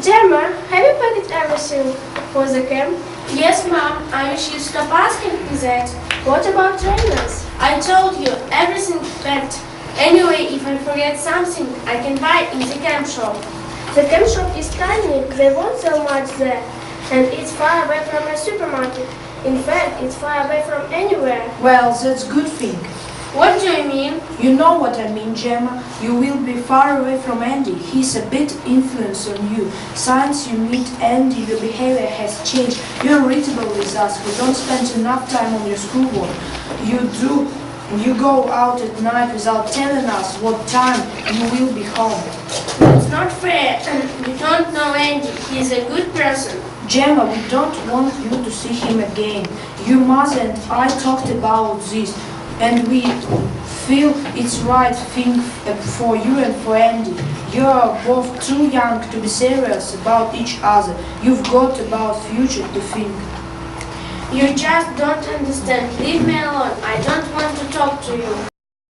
Gemma, have you packed everything for the camp? Yes, Mom, I wish you'd stop asking me that. What about trainers? I told you, everything packed. Anyway, if I forget something, I can buy in the camp shop. The camp shop is tiny, they won't sell much there. And it's far away from a supermarket. In fact, it's far away from anywhere. Well, that's a good thing. What do you mean? You know what I mean, Gemma. You will be far away from Andy. He's a bit influence on you. Since you meet Andy, your behavior has changed. You're irritable with us. We don't spend enough time on your schoolwork. You go out at night without telling us what time you will be home. That's not fair. You don't know Andy. He's a good person. Gemma, we don't want you to see him again. Your mother and I talked about this, and we feel it's right thing for you and for Andy. You are both too young to be serious about each other. You've got about future to think. You just don't understand. Leave me alone. I don't want to talk to you.